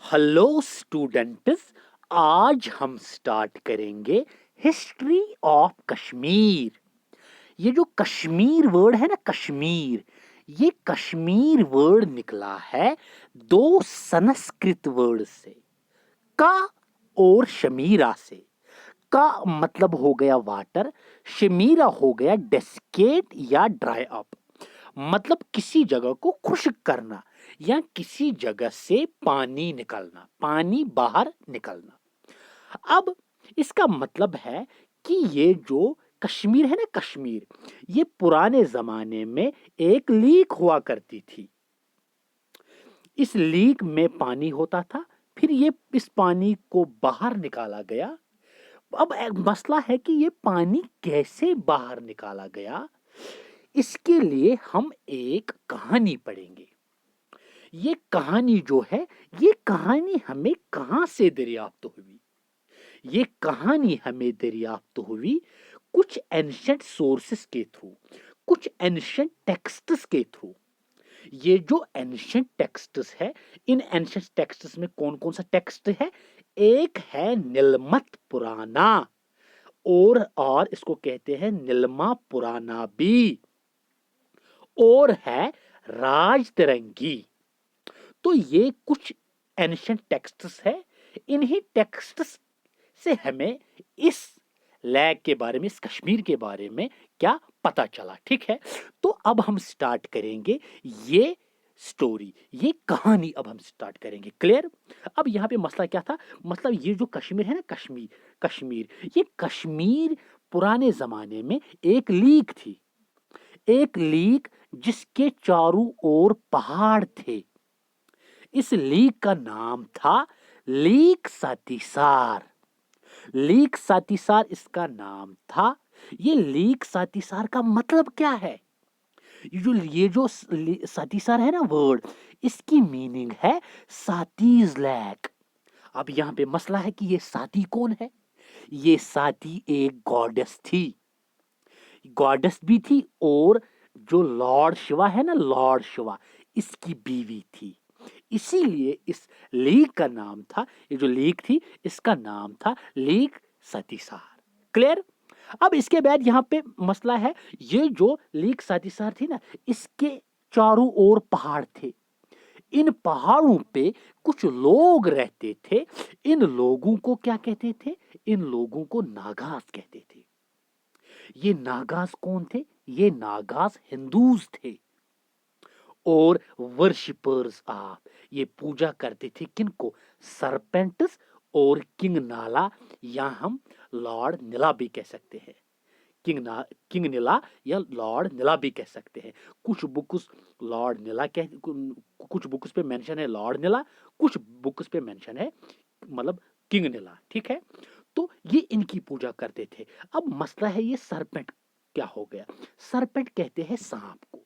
Hello students. आज हम start करेंगे हिस्ट्री ऑफ कश्मीर। ये जो कश्मीर वर्ड है ना, कश्मीर, ये कश्मीर वर्ड निकला है दो संस्कृत वर्ड से, का और शमीरा से। का मतलब हो गया वाटर, शमीरा हो गया डेस्केट या ड्राई अप, मतलब किसी जगह को खुश्क करना या किसी जगह से पानी निकलना, पानी बाहर निकलना। अब इसका मतलब है कि ये जो कश्मीर है ना, कश्मीर, ये पुराने जमाने में एक लीक हुआ करती थी। इस लीक में पानी होता था, फिर ये इस पानी को बाहर निकाला गया। अब एक मसला है कि ये पानी कैसे बाहर निकाला गया। इसके लिए हम एक कहानी पढ़ेंगे। ये कहानी जो है, ये कहानी हमें कहां से दरियाफ्त हुई? ये कहानी हमें दरियाफ्त हुई कुछ एंशंट सोर्सेस के थ्रू, कुछ एंशंट टेक्स्ट्स के थ्रू। ये जो एंशंट टेक्स्ट्स है, इन एंशंट टेक्स्ट्स में कौन कौन सा टेक्स्ट है? एक है नीलमत पुराना, और इसको कहते हैं नीलमा पुराना भी, और है राजतरंगी। तो ये कुछ एंशंट टेक्स्ट्स है। इन्हीं टेक्स्ट्स से हमें इस लैग के बारे में, इस कश्मीर के बारे में क्या पता चला। ठीक है, तो अब हम स्टार्ट करेंगे ये स्टोरी, ये कहानी अब हम स्टार्ट करेंगे। क्लियर? अब यहां पे मसला क्या था? मतलब ये जो कश्मीर है ना, कश्मीर, कश्मीर, ये कश्मीर पुराने जमाने में एक लीक थी, एक लीक जिसके चारों ओर पहाड़ थे। इस लीक का नाम था लीक सातिसार। लीक सातिसार इसका नाम था। ये लीक सातिसार का मतलब क्या है? ये जो सातिसार है ना वर्ड, इसकी मीनिंग है सातीज लैक। अब यहां पे मसला है कि ये साती कौन है? ये साती एक गॉडेस थी, गॉडेस भी थी, और जो लॉर्ड शिवा है ना, लॉर्ड शिवा, इसकी बीवी थी। इसीलिए इस लीग का नाम था, ये जो लीग थी इसका नाम था लीग सतीसार। क्लियर? अब इसके बाद यहां पे मसला है, ये जो लीग सतीसार थी ना, इसके चारों ओर पहाड़ थे। इन पहाड़ों पे कुछ लोग रहते थे। इन लोगों को क्या कहते थे? इन लोगों को नागास कहते थे। ये नागास कौन थे? ये नागास हिंदूज थे, और वर्शिपर्स ऑफ, ये पूजा करते थे किनको? सरपेंटस और किंग नाला, या हम लॉर्ड नीला भी कह सकते हैं। किंग नीला या लॉर्ड नीला भी कह सकते हैं। कुछ बुक्स लॉर्ड नीला कह, कुछ बुक्स पे मेंशन है लॉर्ड नीला, कुछ बुक्स पे मेंशन है मतलब किंग नीला। ठीक है, तो ये इनकी पूजा करते थे। अब मसला है, ये सरपेंट क्या हो गया? सरपेंट कहते हैं सांप को।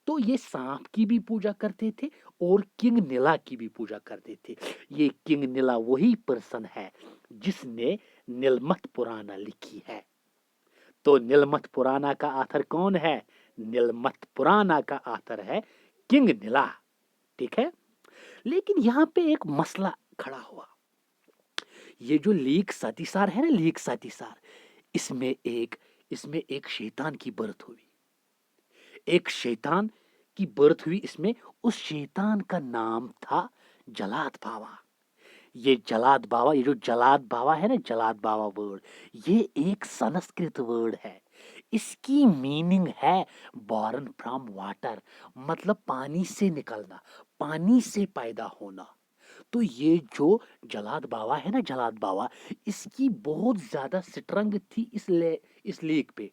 तो ये सांप की भी पूजा करते थे और किंग नीला की भी पूजा करते थे। ये किंग नीला वही पर्सन है जिसने नीलमत पुराना लिखी है। तो नीलमत पुराना का आथर कौन है? नीलमत पुराना का आथर है किंग नीला। ठीक है, लेकिन यहां पे एक मसला खड़ा हुआ। ये जो लीक सातिसार है ना, लीक सातिसार, इसमें एक शैतान की बर्थ हुई। एक शैतान की बर्थ हुई इसमें। उस शैतान का नाम था जलाद बाबा। ये जलाद बाबा, ये जो जलाद बाबा है ना, जलाद बाबा वर्ड, ये एक संस्कृत वर्ड है। इसकी मीनिंग है बॉर्न फ्रॉम वाटर, मतलब पानी से निकलना, पानी से पैदा होना। तो ये जो जलाद बाबा है ना, जलाद बाबा, इसकी बहुत ज्यादा स्ट्रंग थी इस लेक पे।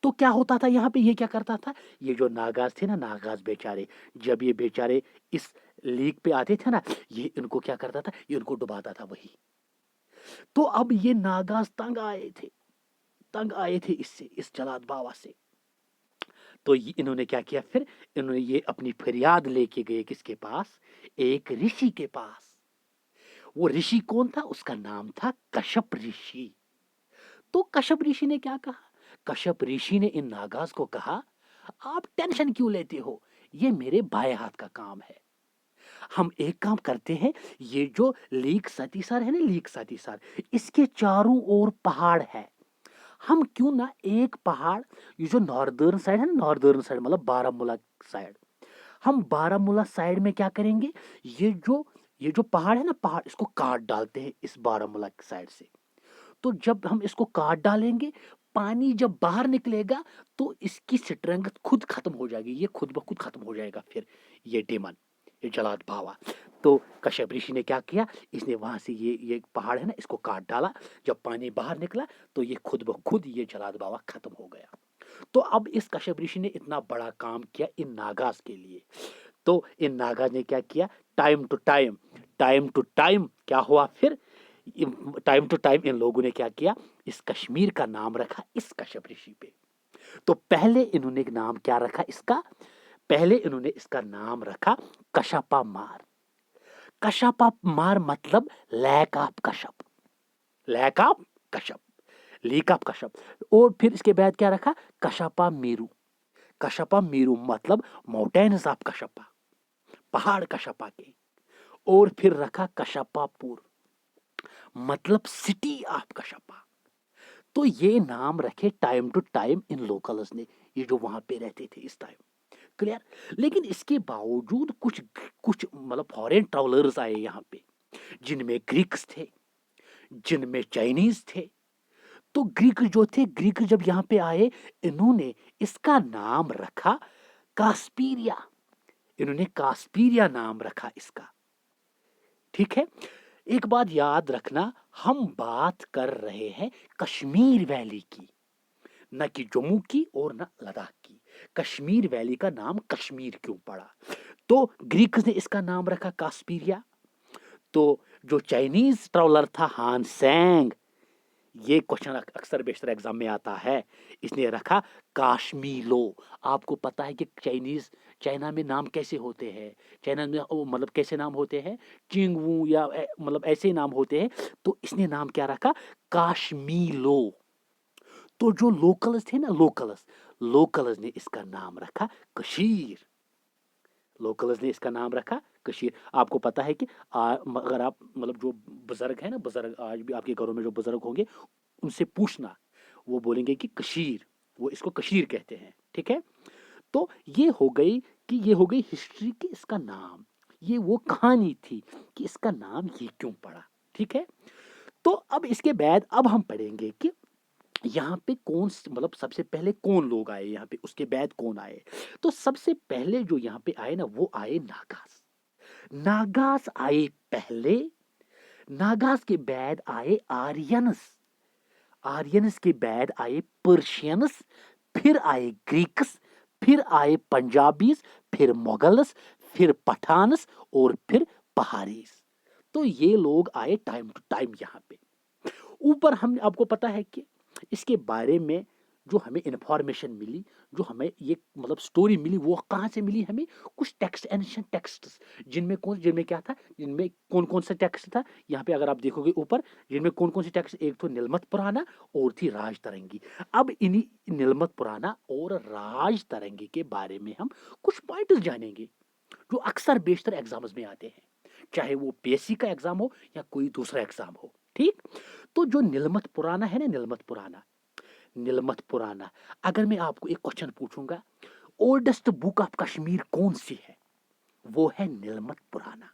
तो क्या होता था यहाँ पे? ये क्या करता था? ये जो नागाज थे ना, नागाज बेचारे, जब ये बेचारे इस लीक पे आते थे ना, ये इनको क्या करता था? ये इनको डुबाता था वही। तो अब ये नागाज तंग आए थे, तंग आए थे इससे, इस जलाद बाबा से। तो इन्होंने क्या किया फिर? इन्होंने ये अपनी फरियाद लेके गए किसके पास? एक ऋषि के पास। वो ऋषि कौन था? उसका नाम था कश्यप ऋषि। तो कश्यप ऋषि ने क्या कहा? कश्यप ऋषि ने इन नागाज को कहा, आप टेंशन क्यों लेते हो? ये मेरे बाएं हाथ का काम है। ہم ایک کام کرتے ہیں، یہ جو لیک ساتیسار ہے نا، لیک ساتیسار، اس کے چاروں اور پہاڑ ہے، ہم کیوں نہ ایک پہاڑ، یہ جو ناردرن سائڈ ہے نا، ناردرن سائڈ مطلب بارہمولہ سائڈ، ہم بارہمولہ سائڈ میں کیا کریں گے، یہ جو پہاڑ ہے نا، پہاڑ اس کو کاٹ ڈالتے ہیں اس بارہمولہ کی سائڈ سے، تو جب ہم اس کو کاٹ ڈالیں گے، پانی جب باہر نکلے گا تو اس کی سٹرنگتھ خود ختم ہو جائے گی، یہ خود بخود ختم ہو جائے گا، پھر یہ ڈیمن، یہ جلاد باوا۔ تو کشیپ رشی نے کیا کیا، اس نے وہاں سے یہ پہاڑ ہے نا، اس کو کاٹ ڈالا، جب پانی باہر نکلا تو یہ خود بخود یہ جلاد باوا ختم ہو گیا۔ تو اب اس کشیپ رشی نے اتنا بڑا کام کیا ان ناگاز کے لیے، تو ان ناگاز نے کیا کیا، ٹائم ٹو ٹائم کیا ہوا، پھر ٹائم ٹو ٹائم ان لوگوں نے کیا کیا، اس کشمیر کا نام رکھا اس کشیپ رشی پہ۔ تو پہلے انہوں نے نام کیا رکھا اس کا، پہلے انہوں نے اس کا نام رکھا کشپا مار۔ کشپا مار مطلب lake of Kashyap, lake of Kashyap, lake of Kashyap, اور پھر اس کے بعد کیا رکھا، کشپا میرو، کشپا میرو مطلب ماؤنٹینز آف کشپا، پہاڑ کشپا کے، اور پھر رکھا کشپا پور مطلب سٹی آف کشپا۔ تو یہ نام رکھے ٹائم ٹو ٹائم ان لوکلز نے، یہ جو وہاں پہ رہتے تھے اس ٹائم، کلیئر۔ لیکن اس کے باوجود کچھ مطلب فارین ٹریولرز آئے یہاں پہ، جن میں گریکس تھے، جن میں چائنیز تھے۔ تو گریک جو تھے، گریک جب یہاں پہ آئے، انہوں نے اس کا نام رکھا کاسپیریا، انہوں نے کاسپیریا نام رکھا اس کا، ٹھیک ہے۔ ایک بات یاد رکھنا، ہم بات کر رہے ہیں کشمیر ویلی کی، نہ کہ جموں کی اور نہ لداخ کی۔ کشمیر ویلی کا نام کشمیر کیوں پڑا؟ تو گریکس نے اس کا نام رکھا کاسپیریا، تو جو چائنیز ٹریولر تھا ہان سینگ، یہ کوشچن اکثر بیشتر ایگزام میں آتا ہے، اس نے رکھا کاشمیلو۔ آپ کو پتا ہے کہ چائنا میں نام کیسے ہوتے ہیں، چائنا میں مطلب کیسے نام ہوتے ہیں، چنگ وو یا مطلب ایسے نام ہوتے ہیں، تو اس نے نام کیا رکھا، کاشمیلو۔ تو جو لوکلز تھے نا، لوکلز نے اس کا نام رکھا کشیر، لوکلز نے اس کا نام رکھا کشیر۔ آپ کو پتا ہے کہ اگر آپ مطلب جو بزرگ ہیں نا، بزرگ آج بھی آپ کے گھروں میں جو بزرگ ہوں گے، ان سے پوچھنا، وہ بولیں گے کہ کشیر، وہ اس کو کشیر کہتے ہیں، ٹھیک ہے۔ تو یہ ہو گئی ہسٹری کی اس کا نام، یہ وہ کہانی تھی کہ اس کا نام یہ کیوں پڑا، ٹھیک ہے۔ تو اب اس کے بعد اب ہم پڑھیں گے کہ یہاں پہ مطلب سب سے پہلے کون لوگ آئے یہاں پہ، اس کے بعد کون آئے۔ تو سب سے پہلے جو یہاں پہ آئے نا، وہ آئے ناگاز، ناگاز آئے پہلے، ناگاز کے بعد آئے آرینس، آرینس کے بعد آئے پرشینس، پھر آئے گریکس، پھر آئے پنجابیز، پھر مغلس، پھر پٹھانس، اور پھر پہاڑیز۔ تو یہ لوگ آئے ٹائم ٹو ٹائم یہاں پہ۔ اوپر ہم آپ کو پتا ہے کہ اس کے بارے میں جو ہمیں انفارمیشن ملی، جو ہمیں یہ مطلب سٹوری ملی، وہ کہاں سے ملی ہمیں، کچھ ٹیکسٹ، اینشنٹ ٹیکسٹس، جن میں کیا تھا، جن میں کون سا ٹیکسٹ تھا، یہاں پہ اگر آپ دیکھو گے اوپر، جن میں کون سی ٹیکسٹ، ایک تو نیلمت پرانا اور تھی راج ترنگی۔ اب انہی نیلمت پرانا اور راج ترنگی کے بارے میں ہم کچھ پوائنٹس جانیں گے جو اکثر بیشتر ایگزامز میں آتے ہیں، چاہے وہ پی ایس سی کا ایگزام ہو یا کوئی دوسرا ایگزام ہو، ٹھیک۔ تو جو نیلمت پرانا ہے نا، نیلمت پرانا، اگر میں آپ کو ایک کوشچن پوچھوں گا، اولڈسٹ بک آف کشمیر کون سی ہے، وہ ہے نیلمت پرانا۔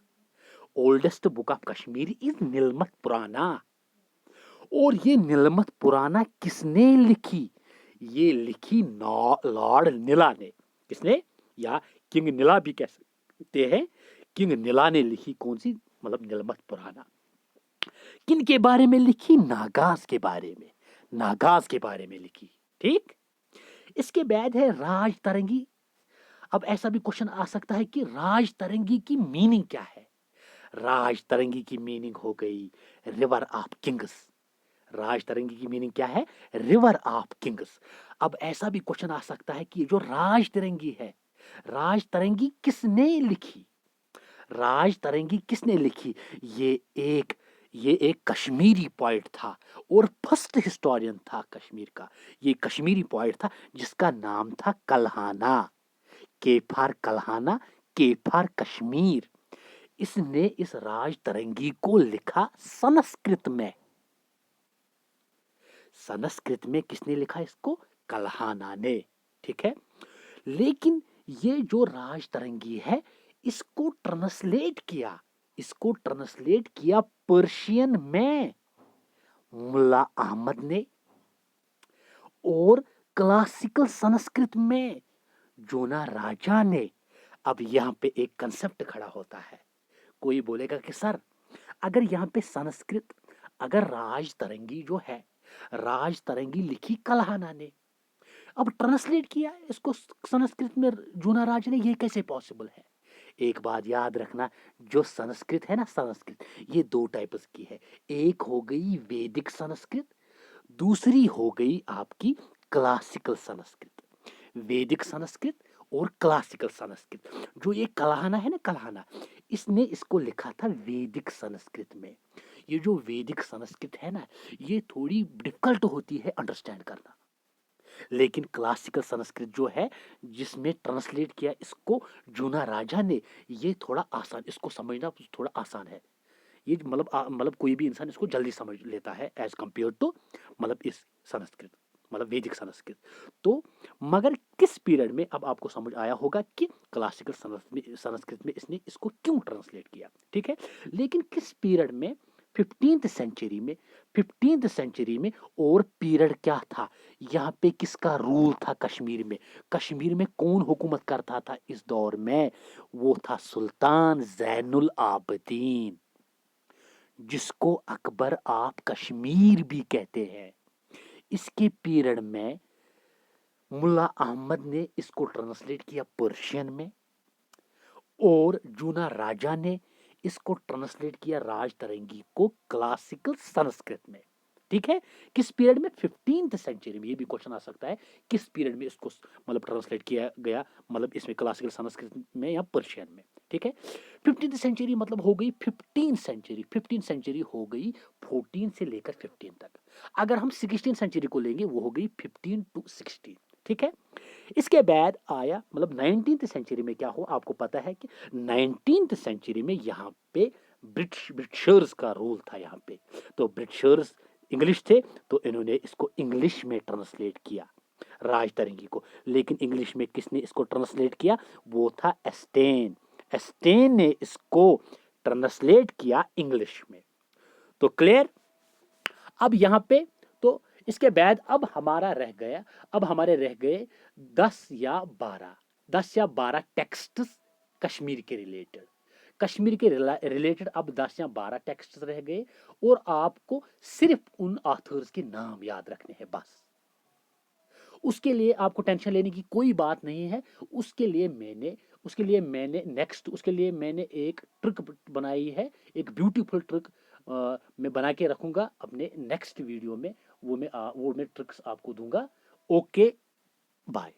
اولڈسٹ بک آف کشمیر از نیلمت پرانا۔ اور یہ نیلمت پرانا کس نے لکھی، یہ لکھی لارڈ نیلا نے۔ کس نے، یا کنگ نیلا بھی کہہ سکتے ہیں، کنگ نیلا نے لکھی کون سی، مطلب نیلمت پرانا۔ کن کے بارے میں لکھی، ناگاز کے بارے میں، ناگاز کے بارے میں لکھی، ٹھیک۔ اس کے بعد ہے راج ترنگی۔ اب ایسا بھی کوشچن آ سکتا ہے کہ راج ترنگی کی میننگ کیا ہے۔ راج ترنگی کی میننگ ہو گئی ریور آف کنگز۔ راج ترنگی کی میننگ کیا ہے، ریور آف کنگز۔ اب ایسا بھی کوشچن آ سکتا ہے کہ جو راج ترنگی ہے، راج ترنگی کس نے لکھی، راج ترنگی کس نے لکھی۔ یہ ایک کشمیری پوائٹ تھا اور فرسٹ ہسٹورین تھا کشمیر کا۔ یہ کشمیری پوائٹ تھا جس کا نام تھا کلہانہ، کے فار کلہانہ، کے فار کشمیر۔ इसने इस राज तरंगी को लिखा संस्कृत में। संस्कृत में किसने लिखा इसको? कल्हाना ने, ठीक है। लेकिन ये जो राज तरंगी है इसको ट्रांसलेट किया पर्शियन में मुल्ला अहमद ने, और क्लासिकल संस्कृत में जोना राजा ने। अब यहां पे एक कंसेप्ट खड़ा होता है, कोई बोलेगा कि सर अगर यहाँ पे संस्कृत, अगर राज तरंगी जो है, राज तरंगी लिखी कल्हाना ने, अब ट्रांसलेट किया इसको संस्कृत में जूना राज ने, ये कैसे पॉसिबल है? एक बात याद रखना, जो संस्कृत है ना, संस्कृत ये दो टाइप्स की है। एक हो गई वैदिक संस्कृत, दूसरी हो गई आपकी क्लासिकल संस्कृत। वैदिक संस्कृत और क्लासिकल संस्कृत। जो ये कल्हाना है ना, कल्हाना, इसने इसको लिखा था वैदिक संस्कृत में। ये जो वैदिक संस्कृत है ना, ये थोड़ी डिफिकल्ट होती है अंडरस्टैंड करना, लेकिन क्लासिकल संस्कृत जो है जिसमें ट्रांसलेट किया इसको जूना राजा ने, ये थोड़ा आसान, इसको समझना थोड़ा आसान है। ये मतलब कोई भी इंसान इसको जल्दी समझ लेता है एज कंपेयर टू मतलब इस संस्कृत, मतलब वैदिक संस्कृत। तो मगर किस पीरियड में, अब आपको समझ आया होगा कि क्लासिकल संस्कृत में इसने इसको क्यों ट्रांसलेट किया, ठीक है। लेकिन किस पीरियड में? 15th सेंचुरी में। और पीरियड क्या था यहाँ पे, किसका रूल था कश्मीर में? कश्मीर में कौन हुकूमत करता था इस दौर में? वो था सुल्तान जैनुल आबदीन, जिसको अकबर ऑफ कश्मीर भी कहते हैं। इसके पीरियड में मुल्ला अहमद ने इसको ट्रांसलेट किया पर्शियन में, और जूना राजा ने इसको ट्रांसलेट किया राज तरंगी को क्लासिकल संस्कृत में, ठीक है। किस पीरियड में? 15th सेंचुरी में। ये भी क्वेश्चन आ सकता है किस पीरियड में इसको मतलब ट्रांसलेट किया गया, मतलब इसमें क्लासिकल संस्कृत में या पर्शियन में, ठीक है। 15th सेंचुरी मतलब हो गई 15 सेंचुरी, 15 सेंचुरी हो गई 14 से लेकर 15 तक। अगर हम 16 सेंचुरी को लेंगे वो हो गई 15 to 16, ठीक है। इसके बाद आया मतलब 19th सेंचुरी में क्या हो, आपको पता है कि 19th सेंचुरी में यहाँ पे ब्रिटिशर्स का रूल था यहाँ पे। तो ब्रिटिशर्स इंग्लिश थे, तो इन्होंने इसको इंग्लिश में ट्रांसलेट किया राज तरंगी को। लेकिन इंग्लिश में किसने इसको ट्रांसलेट किया? वो था एस्टेन। एस्टेन ने इसको ट्रांसलेट किया इंग्लिश में। तो क्लियर? अब यहाँ पे तो इसके बाद अब हमारे रह गए 10 या 12 टेक्स्ट्स कश्मीर के रिलेटेड। कश्मीर के रिलेटेड अब 10 या 12 टेक्स्ट रह गए, और आपको सिर्फ उन ऑथर्स के नाम याद रखने हैं बस। उसके लिए आपको टेंशन लेने की कोई बात नहीं है। उसके लिए मैंने एक ट्रिक बनाई है, एक ब्यूटीफुल ट्रिक मैं बना के रखूंगा अपने नेक्स्ट वीडियो में। वो मैं ट्रिक्स आपको दूंगा। Okay, bye.